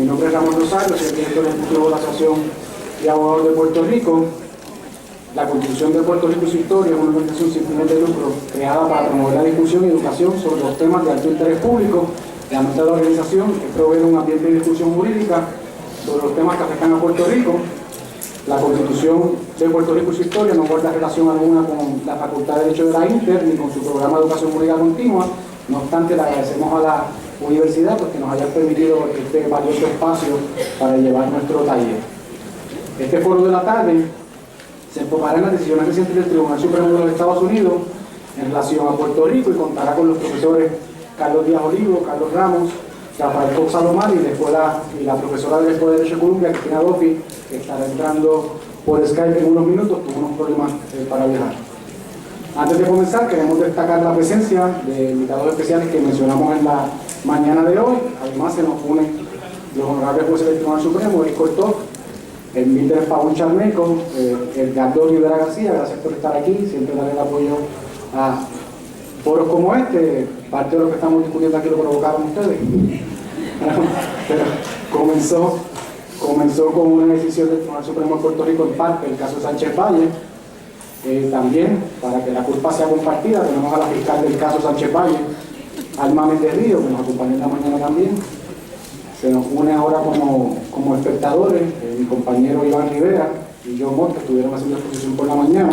Mi nombre es Ramón Rosario, soy el director ejecutivo de la Asociación de Abogados de Puerto Rico. La Constitución de Puerto Rico y su historia es una organización sin fines de lucro creada para promover la discusión y educación sobre los temas de alto interés público. La meta de la organización es proveer un ambiente de discusión jurídica sobre los temas que afectan a Puerto Rico. La Constitución de Puerto Rico y su historia no guarda relación alguna con la Facultad de Derecho de la Inter ni con su programa de educación jurídica continua. No obstante, le agradecemos a la universidad porque nos haya permitido este valioso espacio para llevar nuestro taller. Este foro de la tarde se enfocará en las decisiones recientes del Tribunal Supremo de los Estados Unidos en relación a Puerto Rico y contará con los profesores Carlos Díaz Olivo, Carlos Ramos, Rafael Cox Salomar y la profesora de la Escuela de Derecho de Columbia, Cristina Duffy, que estará entrando por Skype en unos minutos, tuvo unos problemas para viajar. Antes de comenzar, queremos destacar la presencia de invitados especiales que mencionamos en la mañana de hoy. Además, se nos unen los honorables jueces del Tribunal Supremo, Eric Cortó, el Mildred Pavón Charmeco, Edgardo Rivera García, gracias por estar aquí, siempre darle el apoyo a foros como este. Parte de lo que estamos discutiendo aquí lo provocaron ustedes. Pero comenzó con una decisión del Tribunal Supremo de Puerto Rico en parte, el caso de Sánchez Valle. También, para que la culpa sea compartida, tenemos a la fiscal del caso Sánchez Valle, Alma Méndez Río, que nos acompaña en la mañana también. Se nos une ahora como espectadores mi compañero Iván Rivera y John Mott, que estuvieron haciendo exposición por la mañana.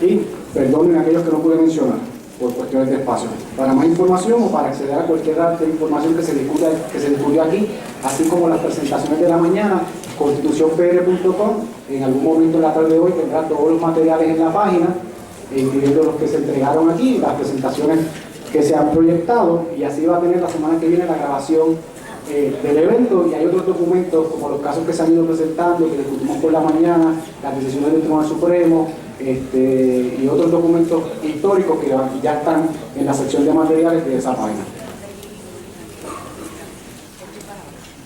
Y perdonen a aquellos que no pude mencionar por cuestiones de espacio. Para más información o para acceder a cualquier arte de información que se discutió aquí, así como las presentaciones de la mañana, constitucionpr.com, en algún momento en la tarde de hoy tendrá todos los materiales en la página, incluyendo los que se entregaron aquí, las presentaciones que se han proyectado, y así va a tener la semana que viene la grabación del evento, y hay otros documentos como los casos que se han ido presentando, que discutimos por la mañana, las decisiones del Tribunal Supremo, y otros documentos históricos que ya están en la sección de materiales de esa página.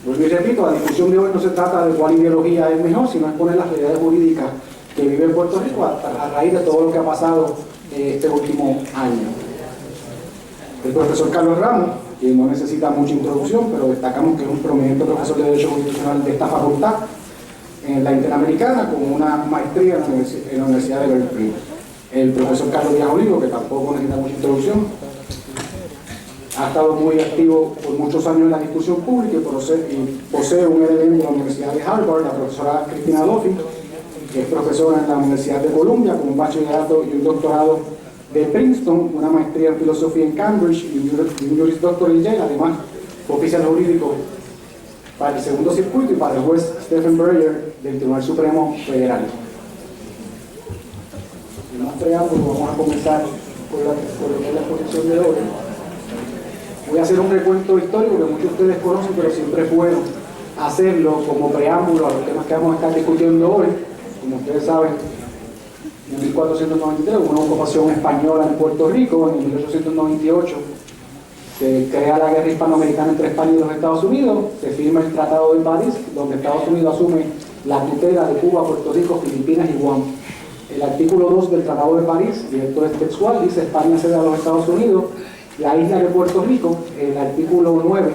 Pues y repito, la discusión de hoy no se trata de cuál ideología es mejor, sino exponer las realidades jurídicas que vive en Puerto Rico a raíz de todo lo que ha pasado este último año. El profesor Carlos Ramos, que no necesita mucha introducción, pero destacamos que es un prominente profesor de Derecho Constitucional de esta facultad, en la Interamericana, con una maestría en la Universidad de Berkeley. El profesor Carlos Díaz Olivo, que tampoco necesita mucha introducción, ha estado muy activo por muchos años en la discusión pública y posee un LLM de la Universidad de Harvard, la profesora Cristina Duffy, que es profesora en la Universidad de Columbia, con un bachillerato y un doctorado de Princeton, una maestría en filosofía en Cambridge y un Juris Doctor en Yale, además oficial jurídico para el segundo circuito y para el juez Stephen Breyer del Tribunal Supremo Federal. Sin más preámbulo, vamos a comenzar por lo que es la exposición de hoy. Voy a hacer un recuento histórico que muchos de ustedes conocen, pero siempre es bueno hacerlo como preámbulo a los temas que vamos a estar discutiendo hoy. Como ustedes saben, en 1493 hubo una ocupación española en Puerto Rico. En 1898 se crea la guerra hispanoamericana entre España y los Estados Unidos, se firma el Tratado de París, donde Estados Unidos asume la tutela de Cuba, Puerto Rico, Filipinas y Guam. El artículo 2 del Tratado de París, y esto es textual, dice: España cede a los Estados Unidos la isla de Puerto Rico. El artículo 9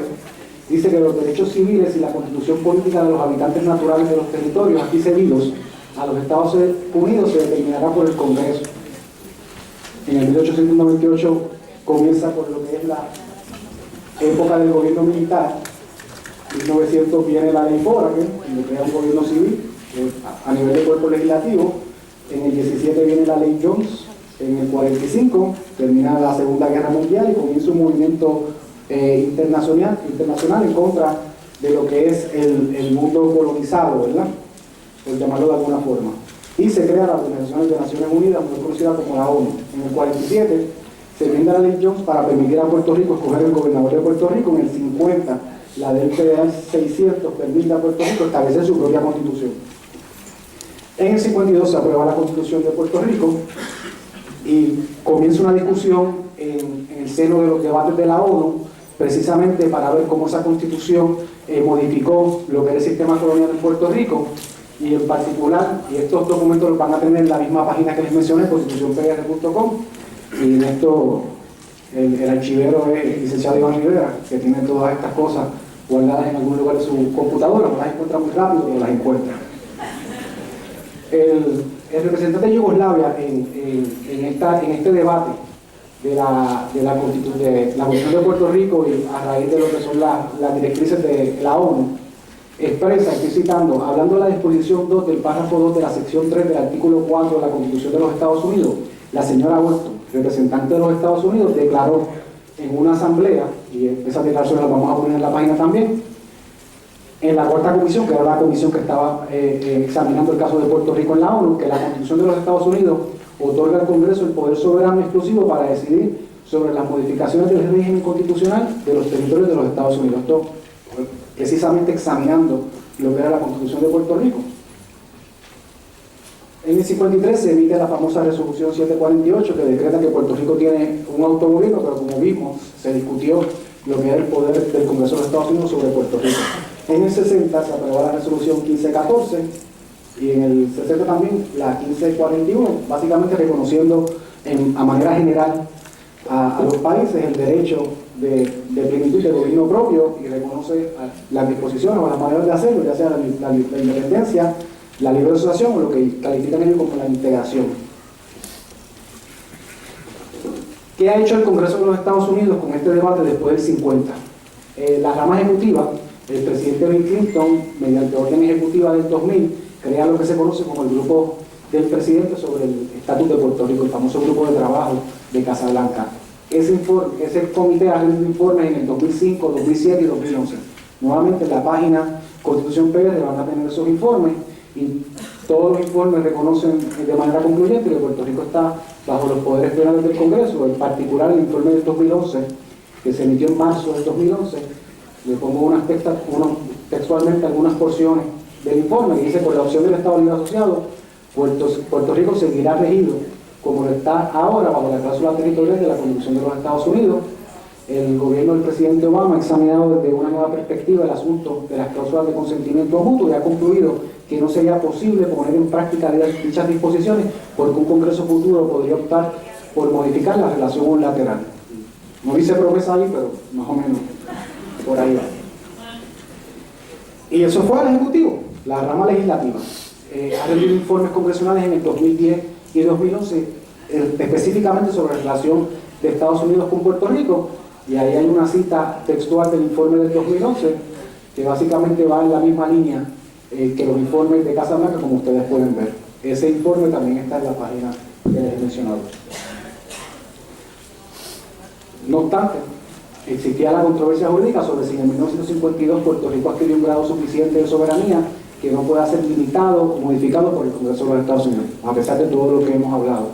dice que los derechos civiles y la constitución política de los habitantes naturales de los territorios aquí cedidos a los Estados Unidos se determinará por el Congreso. En el 1898 comienza por lo que es la época del gobierno militar. En 1900 viene la ley Foraker, que crea un gobierno civil a nivel de cuerpo legislativo. En el 17 viene la ley Jones. En el 45 termina la Segunda Guerra Mundial y comienza un movimiento internacional en contra de lo que es el mundo colonizado, ¿verdad?, por llamarlo de alguna forma. Y se crea la Organización de Naciones Unidas, muy conocida como la ONU. En el 47 se brinda la ley Jones para permitir a Puerto Rico escoger el gobernador de Puerto Rico. En el 50, la ley federal 600 permite a Puerto Rico establecer su propia constitución. En el 52 se aprueba la Constitución de Puerto Rico y comienza una discusión en el seno de los debates de la ONU, precisamente para ver cómo esa Constitución modificó lo que era el sistema colonial en Puerto Rico. Y en particular, y estos documentos los van a tener en la misma página que les mencioné, constitucionpr.com, y en esto el archivero es el licenciado Iván Rivera, que tiene todas estas cosas guardadas en algún lugar de su computadora, no las encuentra muy rápido, pero las encuentra. El representante de Yugoslavia en este debate de la Constitución de Puerto Rico y a raíz de lo que son las directrices de la ONU, expresa, estoy citando, hablando de la disposición 2 del párrafo 2 de la sección 3 del artículo 4 de la Constitución de los Estados Unidos, la señora Weston, representante de los Estados Unidos, declaró en una asamblea, y esas declaraciones las vamos a poner en la página también, en la cuarta comisión, que era la comisión que estaba examinando el caso de Puerto Rico en la ONU, que la Constitución de los Estados Unidos otorga al Congreso el poder soberano exclusivo para decidir sobre las modificaciones del régimen constitucional de los territorios de los Estados Unidos. Esto precisamente examinando lo que era la Constitución de Puerto Rico. En el 53 se emite la famosa resolución 748 que decreta que Puerto Rico tiene un autogobierno, pero como vimos, se discutió lo que era el poder del Congreso de los Estados Unidos sobre Puerto Rico. En el 60 se aprobó la resolución 1514 y en el 60 también la 1541, básicamente reconociendo a manera general a los países el derecho de plenitud de gobierno propio y reconoce las disposiciones o las maneras de hacerlo, ya sea la independencia, la libre asociación o lo que califican ellos como la integración. ¿Qué ha hecho el Congreso de los Estados Unidos con este debate después del 50? La rama ejecutiva, el presidente Bill Clinton, mediante orden ejecutiva del 2000, crea lo que se conoce como el grupo del presidente sobre el estatus de Puerto Rico, el famoso grupo de trabajo de Casablanca. Ese comité ha realizado informes en el 2005, 2007 y 2011. Nuevamente en la página Constitución PR van a tener esos informes y todos los informes reconocen de manera concluyente que Puerto Rico está bajo los poderes penales del Congreso, en particular el informe del 2011, que se emitió en marzo del 2011. Le pongo textualmente algunas porciones del informe que dice: por la opción del Estado Libre Asociado, Puerto Rico seguirá regido como lo está ahora bajo la cláusula territorial de la Constitución de los Estados Unidos. El gobierno del presidente Obama ha examinado desde una nueva perspectiva el asunto de las cláusulas de consentimiento mutuo y ha concluido que no sería posible poner en práctica dichas disposiciones porque un Congreso futuro podría optar por modificar la relación unilateral. No dice promesa ahí, pero más o menos por ahí va. Y eso fue al Ejecutivo, la rama legislativa. Ha rendido informes congresionales en el 2010 y 2011, específicamente sobre la relación de Estados Unidos con Puerto Rico, y ahí hay una cita textual del informe del 2011 que básicamente va en la misma línea que los informes de Casablanca, como ustedes pueden ver. Ese informe también está en la página que les he mencionado. No obstante, existía la controversia jurídica sobre si en 1952 Puerto Rico adquirió un grado suficiente de soberanía que no pueda ser limitado o modificado por el Congreso de los Estados Unidos, a pesar de todo lo que hemos hablado.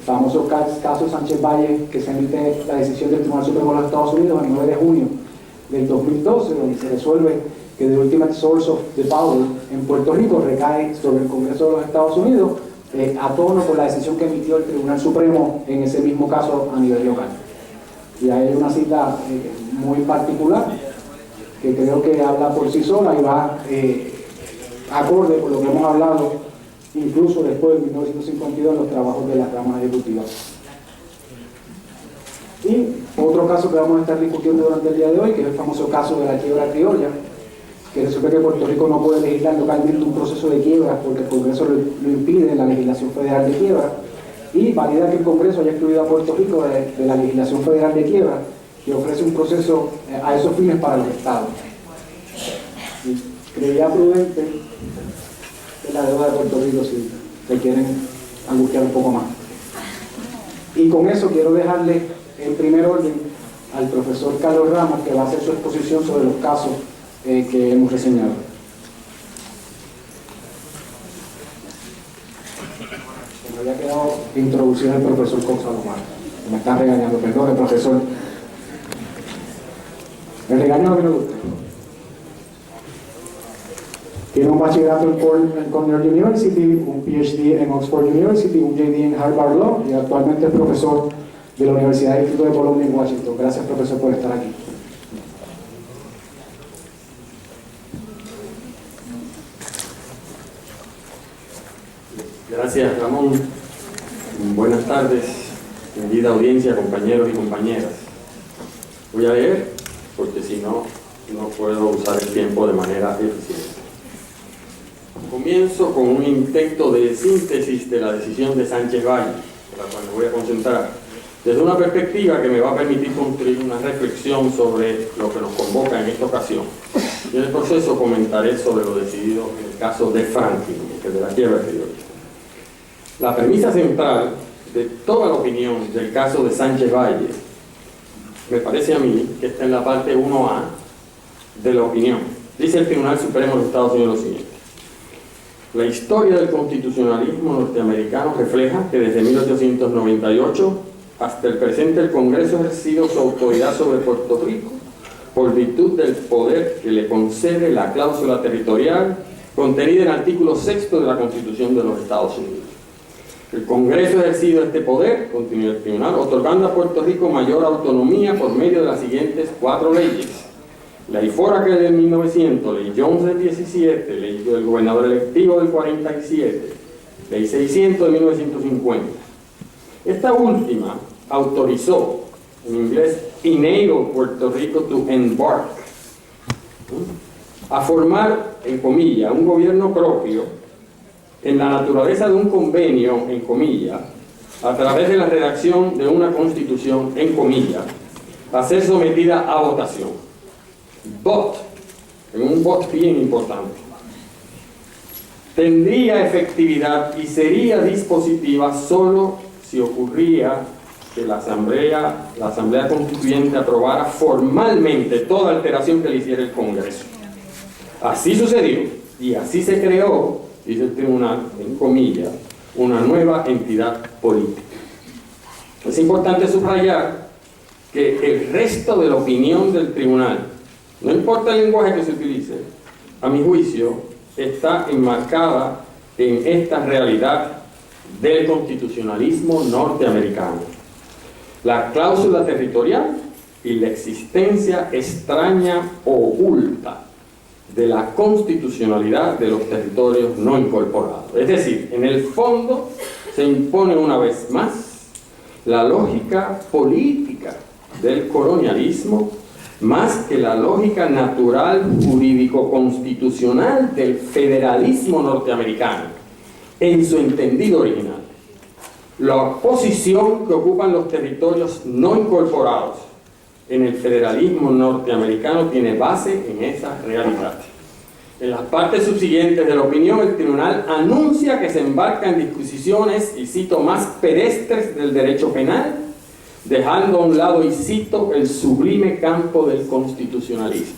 Famoso caso Sánchez Valle, que se emite la decisión del Tribunal Supremo de los Estados Unidos el 9 de junio del 2012, donde se resuelve que the ultimate source of the power en Puerto Rico recae sobre el Congreso de los Estados Unidos, a tono con la decisión que emitió el Tribunal Supremo en ese mismo caso a nivel local. Y hay una cita muy particular que creo que habla por sí sola y va acorde con lo que hemos hablado incluso después de 1952 en los trabajos de las ramas ejecutivas. Y otro caso que vamos a estar discutiendo durante el día de hoy, que es el famoso caso de la quiebra criolla, que resulta que Puerto Rico no puede legislar localmente un proceso de quiebra porque el Congreso lo impide en la legislación federal de quiebra, y valida que el Congreso haya excluido a Puerto Rico de la legislación federal de quiebra, que ofrece un proceso a esos fines para los estados. Y creía prudente de la deuda de Puerto Rico si se quieren angustiar un poco más. Y con eso quiero dejarle en primer orden al profesor Carlos Ramos, que va a hacer su exposición sobre los casos que hemos reseñado. Me había quedado introducir al profesor Gonzalo Marcos. Me están regañando, perdón, el profesor. El regaño no vino de usted. Tiene un bachillerato en Cornell University, un PhD en Oxford University, un JD en Harvard Law y actualmente es profesor de la Universidad del Distrito de Columbia en Washington. Gracias, profesor, por estar aquí. Gracias, Ramón. Buenas tardes, querida audiencia, compañeros y compañeras. Voy a leer, porque si no, no puedo usar el tiempo de manera eficiente. Comienzo con un intento de síntesis de la decisión de Sánchez Valle, por la cual me voy a concentrar, desde una perspectiva que me va a permitir construir una reflexión sobre lo que nos convoca en esta ocasión. Y en el proceso comentaré sobre lo decidido en el caso de Franklin, que es de la quiebra periodista. La premisa central de toda la opinión del caso de Sánchez Valle, me parece a mí que está en la parte 1A de la opinión. Dice el Tribunal Supremo de los Estados Unidos lo siguiente: la historia del constitucionalismo norteamericano refleja que desde 1898 hasta el presente el Congreso ha ejercido su autoridad sobre Puerto Rico por virtud del poder que le concede la cláusula territorial contenida en el artículo 6 de la Constitución de los Estados Unidos. El Congreso ha ejercido este poder, continúa el tribunal, otorgando a Puerto Rico mayor autonomía por medio de las siguientes 4 leyes: Ley Foraker del 1900, Ley Jones del 17, Ley del Gobernador Electivo del 47, Ley 600 de 1950. Esta última autorizó, en inglés, enable Puerto Rico to embark, a formar, en comillas, un gobierno propio en la naturaleza de un convenio, en comillas, a través de la redacción de una constitución, en comillas, a ser sometida a votación. Vote, en un vote bien importante, tendría efectividad y sería dispositiva solo si ocurría que la Asamblea Constituyente aprobara formalmente toda alteración que le hiciera el Congreso. Así sucedió y así se creó, dice el tribunal, en comillas, una nueva entidad política. Es importante subrayar que el resto de la opinión del tribunal, no importa el lenguaje que se utilice, a mi juicio, está enmarcada en esta realidad del constitucionalismo norteamericano. La cláusula territorial y la existencia extraña o oculta de la constitucionalidad de los territorios no incorporados. Es decir, en el fondo se impone una vez más la lógica política del colonialismo más que la lógica natural jurídico-constitucional del federalismo norteamericano en su entendido original. La posición que ocupan los territorios no incorporados en el federalismo norteamericano tiene base en esa realidad. En las partes subsiguientes de la opinión, el tribunal anuncia que se embarca en discusiones, y cito, más pedestres del derecho penal, dejando a un lado, y cito, el sublime campo del constitucionalismo.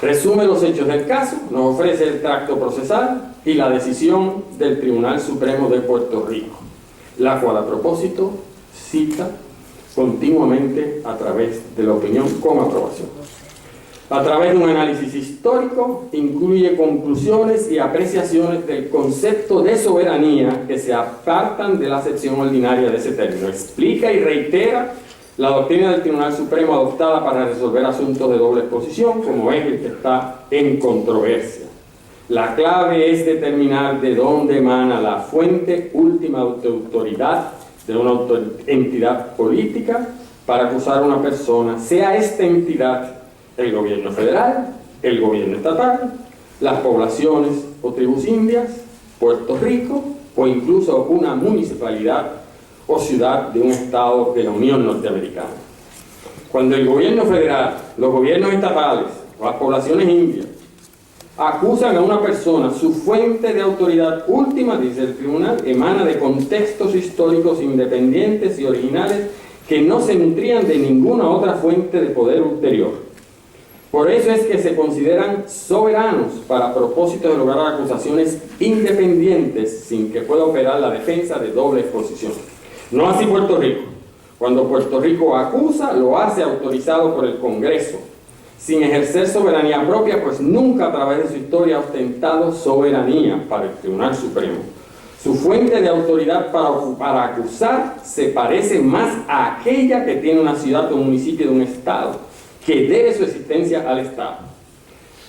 Resume los hechos del caso, nos ofrece el tracto procesal y la decisión del Tribunal Supremo de Puerto Rico, la cual, a propósito, cita continuamente a través de la opinión con aprobación. A través de un análisis histórico, incluye conclusiones y apreciaciones del concepto de soberanía que se apartan de la acepción ordinaria de ese término. Explica y reitera la doctrina del Tribunal Supremo adoptada para resolver asuntos de doble exposición, como es el que está en controversia. La clave es determinar de dónde emana la fuente última de autoridad de una entidad política para acusar a una persona, sea esta entidad el gobierno federal, el gobierno estatal, las poblaciones o tribus indias, Puerto Rico, o incluso una municipalidad o ciudad de un estado de la Unión Norteamericana. Cuando el gobierno federal, los gobiernos estatales o las poblaciones indias acusan a una persona, su fuente de autoridad última, dice el tribunal, emana de contextos históricos independientes y originales que no se nutrían de ninguna otra fuente de poder ulterior. Por eso es que se consideran soberanos para propósitos de lograr acusaciones independientes sin que pueda operar la defensa de doble exposición. No así Puerto Rico. Cuando Puerto Rico acusa, lo hace autorizado por el Congreso, sin ejercer soberanía propia, pues nunca a través de su historia ha ostentado soberanía para el Tribunal Supremo. Su fuente de autoridad para acusar se parece más a aquella que tiene una ciudad o un municipio de un estado, que debe su existencia al Estado.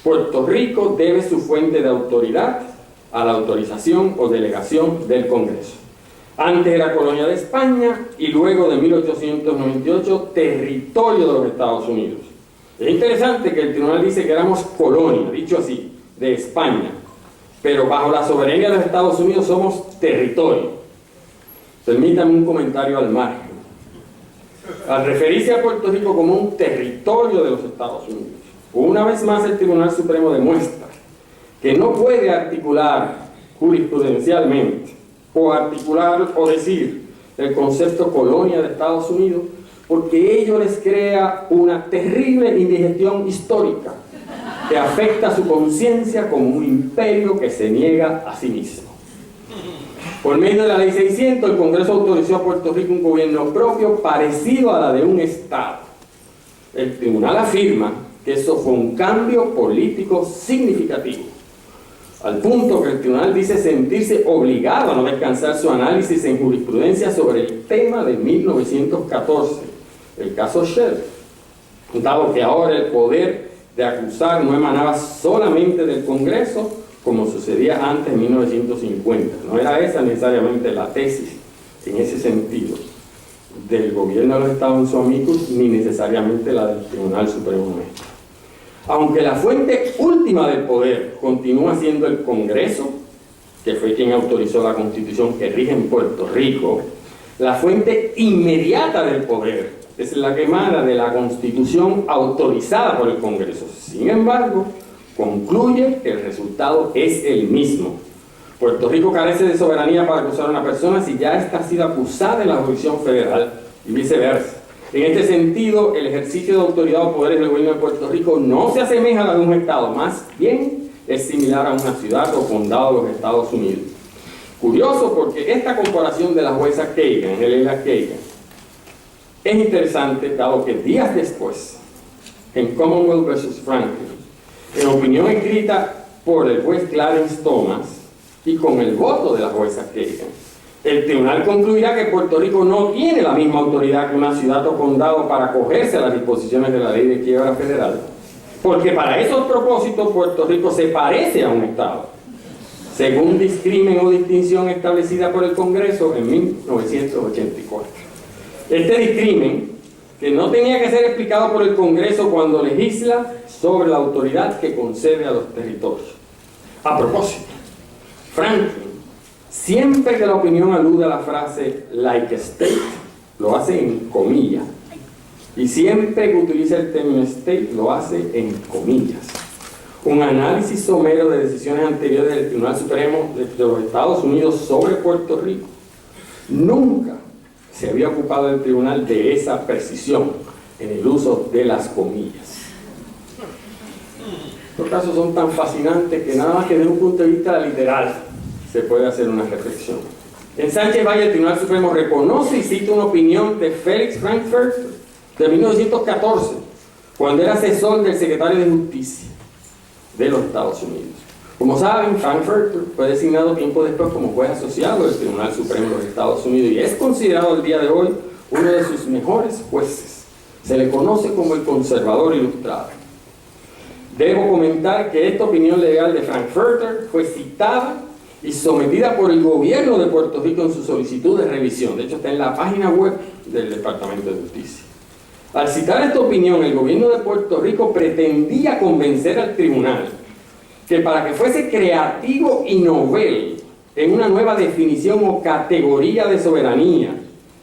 Puerto Rico debe su fuente de autoridad a la autorización o delegación del Congreso. Antes era colonia de España y luego de 1898 territorio de los Estados Unidos. Es interesante que el tribunal dice que éramos colonia, dicho así, de España, pero bajo la soberanía de los Estados Unidos somos territorio. Permítame un comentario al margen. Al referirse a Puerto Rico como un territorio de los Estados Unidos, una vez más el Tribunal Supremo demuestra que no puede articular jurisprudencialmente o articular o decir el concepto colonia de Estados Unidos, porque ello les crea una terrible indigestión histórica que afecta a su conciencia como un imperio que se niega a sí mismo. Por medio de la Ley 600, el Congreso autorizó a Puerto Rico un gobierno propio parecido a la de un Estado. El tribunal afirma que eso fue un cambio político significativo, al punto que el tribunal dice sentirse obligado a no descansar su análisis en jurisprudencia sobre el tema de 1914, el caso Shell, dado que ahora el poder de acusar no emanaba solamente del Congreso, como sucedía antes en 1950. No era esa necesariamente la tesis, en ese sentido, del gobierno de los Estados en su amicus, ni necesariamente la del Tribunal Supremo nuestro. Aunque la fuente última del poder continúa siendo el Congreso, que fue quien autorizó la Constitución que rige en Puerto Rico, la fuente inmediata del poder es la que emana de la Constitución autorizada por el Congreso. Sin embargo, concluye que el resultado es el mismo. Puerto Rico carece de soberanía para acusar a una persona si ya ésta ha sido acusada en la jurisdicción federal y viceversa. En este sentido, el ejercicio de autoridad o poderes del gobierno de Puerto Rico no se asemeja a la de un Estado, más bien es similar a una ciudad o condado de los Estados Unidos. Curioso porque esta comparación de la jueza Kagan, Helena Kagan, es interesante dado que días después, en Commonwealth vs. Franklin, en opinión escrita por el juez Clarence Thomas y con el voto de la jueza Kagan, el tribunal concluirá que Puerto Rico no tiene la misma autoridad que una ciudad o condado para acogerse a las disposiciones de la ley de quiebra federal, porque para esos propósitos Puerto Rico se parece a un Estado, según discrimen o distinción establecida por el Congreso en 1984. Este discrimen, que no tenía que ser explicado por el Congreso cuando legisla sobre la autoridad que concede a los territorios. A propósito, Franklin, siempre que la opinión alude a la frase like a state, lo hace en comillas, y siempre que utiliza el término state, lo hace en comillas. Un análisis somero de decisiones anteriores del Tribunal Supremo de los Estados Unidos sobre Puerto Rico nunca se había ocupado el tribunal de esa precisión en el uso de las comillas. Estos casos son tan fascinantes que nada más que desde un punto de vista literal se puede hacer una reflexión. En Sánchez Valle, el Tribunal Supremo reconoce y cita una opinión de Felix Frankfurter de 1914, cuando era asesor del secretario de Justicia de los Estados Unidos. Como saben, Frankfurter fue designado tiempo después como juez asociado del Tribunal Supremo de los Estados Unidos y es considerado el día de hoy uno de sus mejores jueces. Se le conoce como el conservador ilustrado. Debo comentar que esta opinión legal de Frankfurter fue citada y sometida por el gobierno de Puerto Rico en su solicitud de revisión. De hecho, está en la página web del Departamento de Justicia. Al citar esta opinión, el gobierno de Puerto Rico pretendía convencer al tribunal que para que fuese creativo y novel en una nueva definición o categoría de soberanía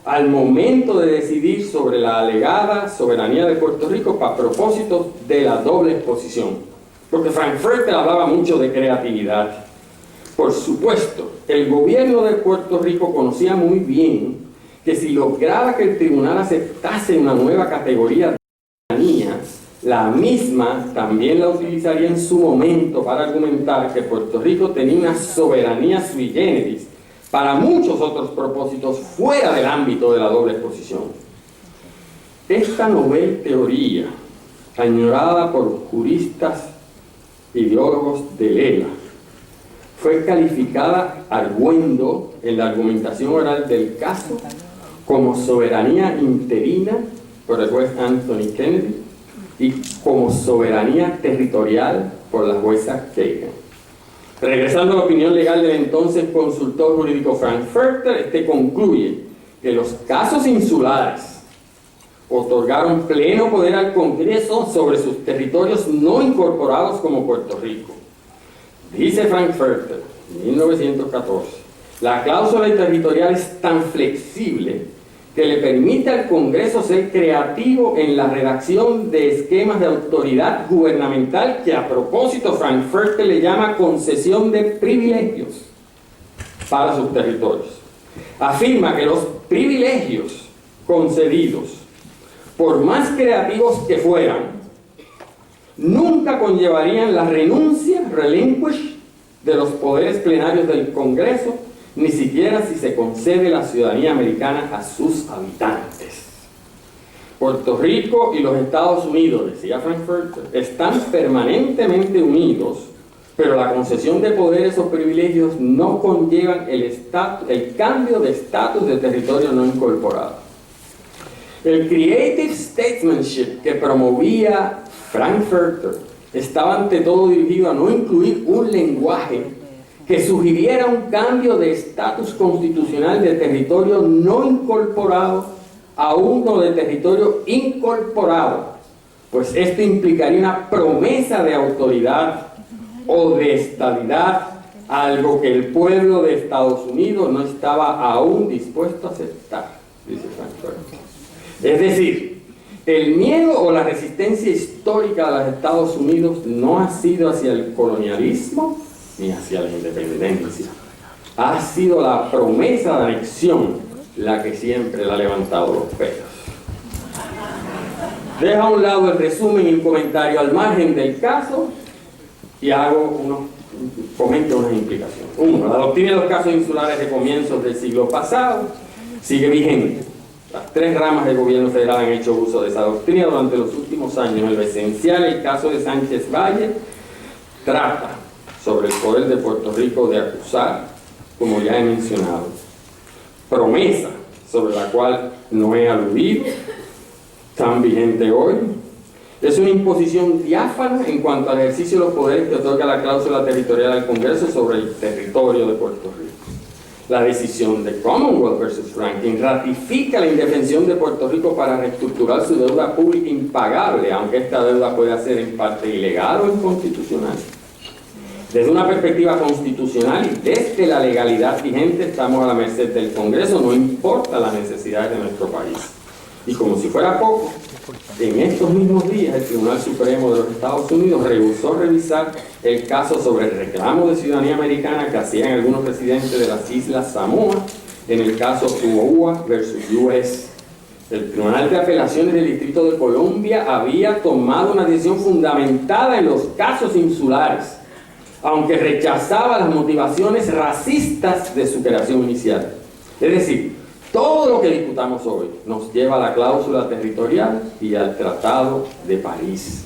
al momento de decidir sobre la alegada soberanía de Puerto Rico para propósitos de la doble exposición. Porque Frankfurter hablaba mucho de creatividad. Por supuesto, el gobierno de Puerto Rico conocía muy bien que si lograba que el tribunal aceptase una nueva categoría de soberanía, la misma también la utilizaría en su momento para argumentar que Puerto Rico tenía una soberanía sui generis para muchos otros propósitos fuera del ámbito de la doble exposición. Esta novel teoría, añorada por juristas ideólogos de Lela, fue calificada argüendo en la argumentación oral del caso como soberanía interina por el juez Anthony Kennedy y como soberanía territorial por la jueza Kagan. Regresando a la opinión legal del entonces consultor jurídico Frankfurter, este concluye que los casos insulares otorgaron pleno poder al Congreso sobre sus territorios no incorporados como Puerto Rico. Dice Frankfurter, 1914, la cláusula territorial es tan flexible que le permite al Congreso ser creativo en la redacción de esquemas de autoridad gubernamental que a propósito Frankfurter le llama concesión de privilegios para sus territorios. Afirma que los privilegios concedidos, por más creativos que fueran, nunca conllevarían la renuncia, relinquish, de los poderes plenarios del Congreso, ni siquiera si se concede la ciudadanía americana a sus habitantes. Puerto Rico y los Estados Unidos, decía Frankfurter, están permanentemente unidos, pero la concesión de poderes o privilegios no conllevan el cambio de estatus de territorio no incorporado. El creative statesmanship que promovía Frankfurter estaba ante todo dirigido a no incluir un lenguaje que sugiriera un cambio de estatus constitucional de territorio no incorporado a uno de territorio incorporado, pues esto implicaría una promesa de autoridad o de estadidad, algo que el pueblo de Estados Unidos no estaba aún dispuesto a aceptar, dice Frankfurter. Es decir, el miedo o la resistencia histórica de los Estados Unidos no ha sido hacia el colonialismo ni hacia la independencia. Ha sido la promesa de anexión la que siempre le ha levantado los pelos. Dejo a un lado el resumen y el comentario al margen del caso y comento unas implicaciones. Uno, la doctrina de los casos insulares de comienzos del siglo pasado sigue vigente. Las tres ramas del gobierno federal han hecho uso de esa doctrina durante los últimos años. En lo esencial, el caso de Sánchez Valle trata sobre el poder de Puerto Rico de acusar, como ya he mencionado. Promesa, sobre la cual no he aludido, tan vigente hoy. Es una imposición diáfana en cuanto al ejercicio de los poderes que otorga la cláusula territorial del Congreso sobre el territorio de Puerto Rico. La decisión de Commonwealth versus Franklin ratifica la indefensión de Puerto Rico para reestructurar su deuda pública impagable, aunque esta deuda pueda ser en parte ilegal o inconstitucional. Desde una perspectiva constitucional y desde la legalidad vigente estamos a la merced del Congreso, no importa las necesidades de nuestro país. Y como si fuera poco, en estos mismos días el Tribunal Supremo de los Estados Unidos rehusó revisar el caso sobre el reclamo de ciudadanía americana que hacían algunos residentes de las Islas Samoa en el caso UOA versus US. El Tribunal de Apelaciones del Distrito de Columbia había tomado una decisión fundamentada en los casos insulares, aunque rechazaba las motivaciones racistas de su creación inicial. Es decir, todo lo que discutamos hoy nos lleva a la cláusula territorial y al Tratado de París.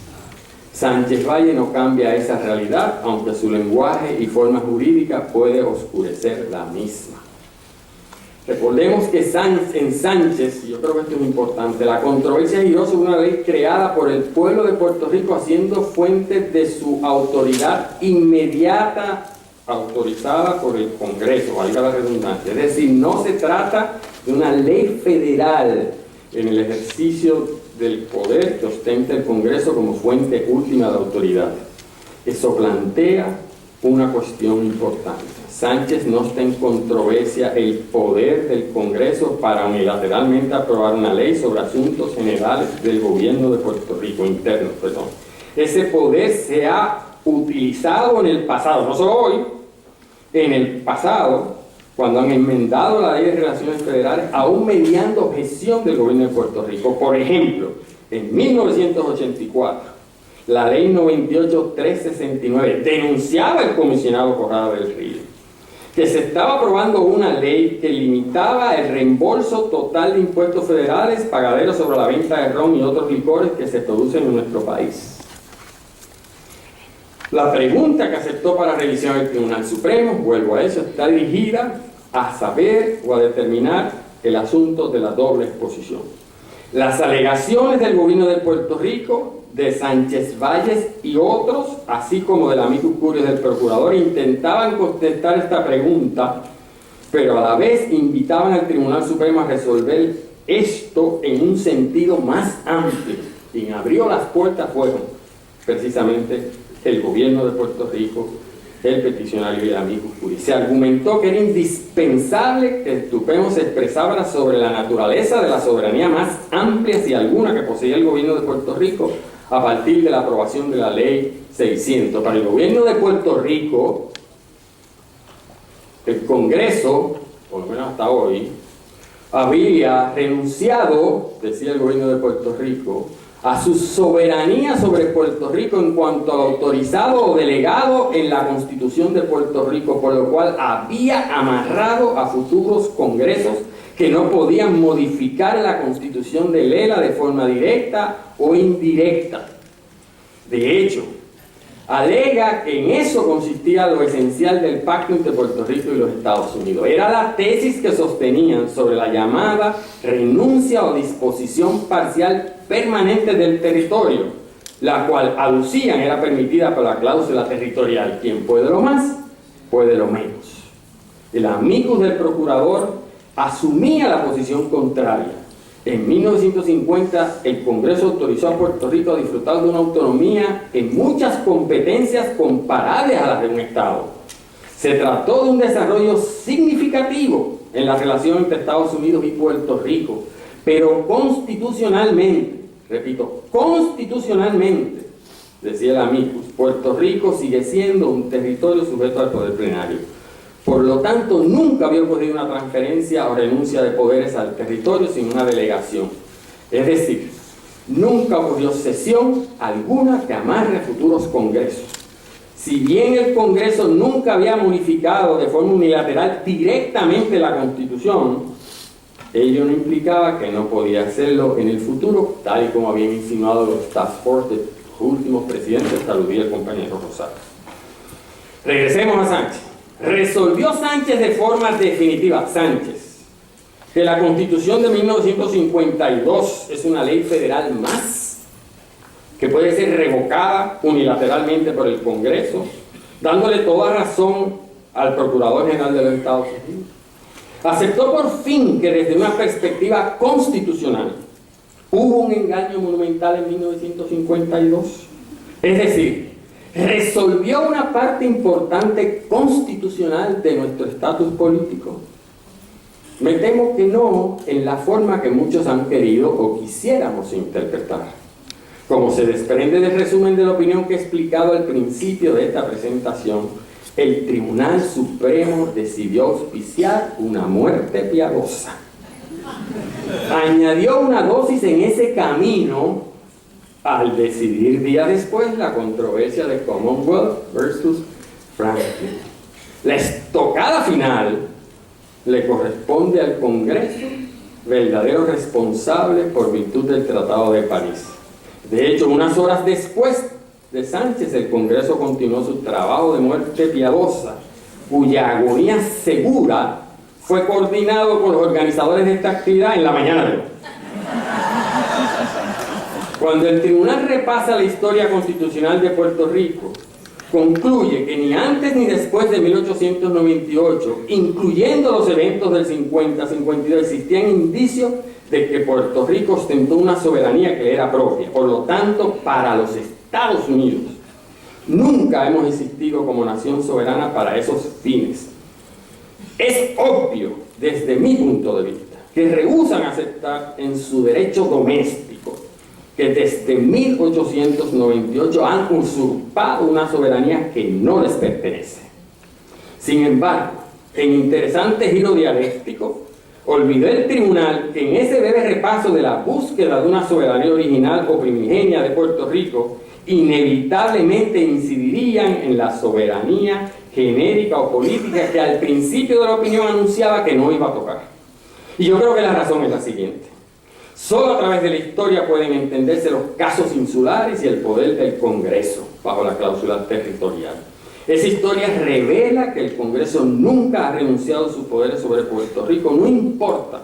Sánchez Valle no cambia esa realidad, aunque su lenguaje y forma jurídica puede oscurecer la misma. Recordemos que en Sánchez, y yo creo que esto es importante, la controversia giró sobre una ley creada por el pueblo de Puerto Rico haciendo fuente de su autoridad inmediata, autorizada por el Congreso, valga la redundancia. Es decir, no se trata de una ley federal en el ejercicio del poder que ostenta el Congreso como fuente última de autoridad. Eso plantea una cuestión importante. Sánchez no está en controversia el poder del Congreso para unilateralmente aprobar una ley sobre asuntos generales del gobierno de Puerto Rico, internos, perdón. Ese poder se ha utilizado en el pasado, no solo hoy, en el pasado, cuando han enmendado la Ley de Relaciones Federales, aún mediando objeción del gobierno de Puerto Rico. Por ejemplo, en 1984, la Ley 98-369 denunciaba el comisionado Corrada del Río que se estaba aprobando una ley que limitaba el reembolso total de impuestos federales pagaderos sobre la venta de ron y otros licores que se producen en nuestro país. La pregunta que aceptó para revisión el Tribunal Supremo, vuelvo a eso, está dirigida a saber o a determinar el asunto de la doble exposición. Las alegaciones del gobierno de Puerto Rico, de Sánchez Valles y otros, así como del amicus curiae del procurador, intentaban contestar esta pregunta, pero a la vez invitaban al Tribunal Supremo a resolver esto en un sentido más amplio. Quien abrió las puertas fueron precisamente el gobierno de Puerto Rico, el peticionario y el amicus curiae. Se argumentó que era indispensable que el Supremo se expresara sobre la naturaleza de la soberanía más amplia, si alguna, que poseía el gobierno de Puerto Rico a partir de la aprobación de la ley 600. Para el gobierno de Puerto Rico, el Congreso, por lo menos hasta hoy, había renunciado, decía el gobierno de Puerto Rico, a su soberanía sobre Puerto Rico en cuanto al autorizado o delegado en la Constitución de Puerto Rico, por lo cual había amarrado a futuros congresos que no podían modificar la Constitución de Lela de forma directa o indirecta. De hecho, alega que en eso consistía lo esencial del pacto entre Puerto Rico y los Estados Unidos. Era la tesis que sostenían sobre la llamada renuncia o disposición parcial permanente del territorio, la cual aducían era permitida por la cláusula territorial. Quien puede lo más, puede lo menos. El amicus del procurador asumía la posición contraria. En 1950 el Congreso autorizó a Puerto Rico a disfrutar de una autonomía en muchas competencias comparables a las de un Estado. Se trató de un desarrollo significativo en la relación entre Estados Unidos y Puerto Rico, pero constitucionalmente, repito, constitucionalmente, decía el amicus, Puerto Rico sigue siendo un territorio sujeto al poder plenario. Por lo tanto, nunca había ocurrido una transferencia o renuncia de poderes al territorio sin una delegación. Es decir, nunca ocurrió cesión alguna que amarre futuros congresos. Si bien el Congreso nunca había modificado de forma unilateral directamente la Constitución, ello no implicaba que no podía hacerlo en el futuro, tal y como habían insinuado los task force de los últimos presidentes, saludí el compañero Rosario. Regresemos a Sánchez. Resolvió Sánchez de forma definitiva, Sánchez, que la Constitución de 1952 es una ley federal más, que puede ser revocada unilateralmente por el Congreso, dándole toda razón al Procurador General de los Estados Unidos. Aceptó por fin que desde una perspectiva constitucional hubo un engaño monumental en 1952. Es decir, resolvió una parte importante constitucional de nuestro estatus político. Me temo que no en la forma que muchos han querido o quisiéramos interpretar. Como se desprende del resumen de la opinión que he explicado al principio de esta presentación, el Tribunal Supremo decidió auspiciar una muerte piadosa. Añadió una dosis en ese camino al decidir día después la controversia de Commonwealth versus Franklin. La estocada final le corresponde al Congreso, verdadero responsable por virtud del Tratado de París. De hecho, unas horas después de Sánchez, el Congreso continuó su trabajo de muerte piadosa, cuya agonía segura fue coordinado por los organizadores de esta actividad en la mañana de hoy. Cuando el tribunal repasa la historia constitucional de Puerto Rico, concluye que ni antes ni después de 1898, incluyendo los eventos del 50-52, existían indicios de que Puerto Rico ostentó una soberanía que le era propia. Por lo tanto, para los Estados Unidos, nunca hemos existido como nación soberana para esos fines. Es obvio, desde mi punto de vista, que rehúsan aceptar en su derecho doméstico que desde 1898 han usurpado una soberanía que no les pertenece. Sin embargo, en interesante giro dialéctico, olvidó el tribunal que en ese breve repaso de la búsqueda de una soberanía original o primigenia de Puerto Rico, inevitablemente incidirían en la soberanía genérica o política que al principio de la opinión anunciaba que no iba a tocar. Y yo creo que la razón es la siguiente. Solo a través de la historia pueden entenderse los casos insulares y el poder del Congreso, bajo la cláusula territorial. Esa historia revela que el Congreso nunca ha renunciado a sus poderes sobre Puerto Rico, no importa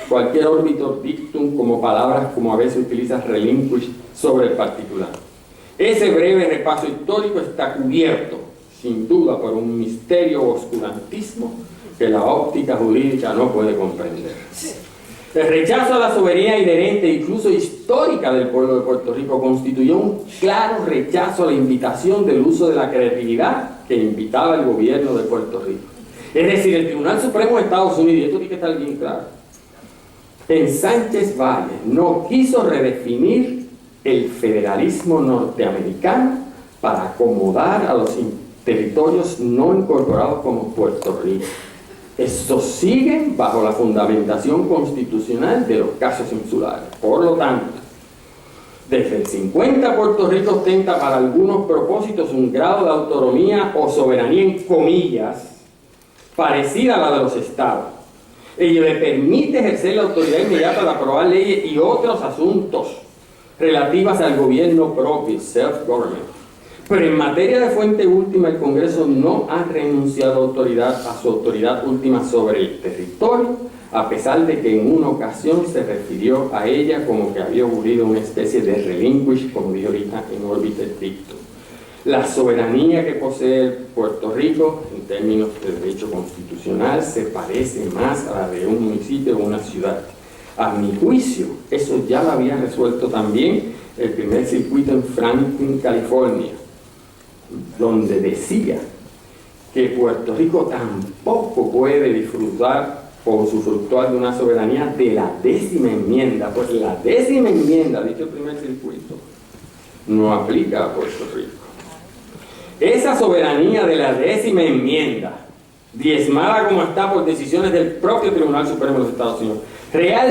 cualquier orbitor dictum como palabras como a veces utiliza relinquish sobre el particular. Ese breve repaso histórico está cubierto, sin duda, por un misterio o oscurantismo que la óptica jurídica no puede comprender. El rechazo a la soberanía inherente, incluso histórica del pueblo de Puerto Rico, constituyó un claro rechazo a la invitación del uso de la creatividad que invitaba el gobierno de Puerto Rico. Es decir, el Tribunal Supremo de Estados Unidos, y esto tiene que estar bien claro, en Sánchez Valle no quiso redefinir el federalismo norteamericano para acomodar a los territorios no incorporados como Puerto Rico. Estos siguen bajo la fundamentación constitucional de los casos insulares. Por lo tanto, desde el 50 Puerto Rico ostenta para algunos propósitos un grado de autonomía o soberanía en comillas parecida a la de los estados. Ello le permite ejercer la autoridad inmediata de aprobar leyes y otros asuntos relativas al gobierno propio, self-government. Pero en materia de fuente última, el Congreso no ha renunciado a su autoridad última sobre el territorio, a pesar de que en una ocasión se refirió a ella como que había ocurrido una especie de relinquish, como dije ahorita, en órbita estricto. La soberanía que posee Puerto Rico, en términos de derecho constitucional, se parece más a la de un municipio o una ciudad. A mi juicio, eso ya lo había resuelto también el primer circuito en Franklin, California, donde decía que Puerto Rico tampoco puede disfrutar o usufructuar de una soberanía de la 10ª enmienda, pues la 10ª enmienda, dicho el primer circuito, no aplica a Puerto Rico. Esa soberanía de la 10ª enmienda, diezmada como está por decisiones del propio Tribunal Supremo de los Estados Unidos, real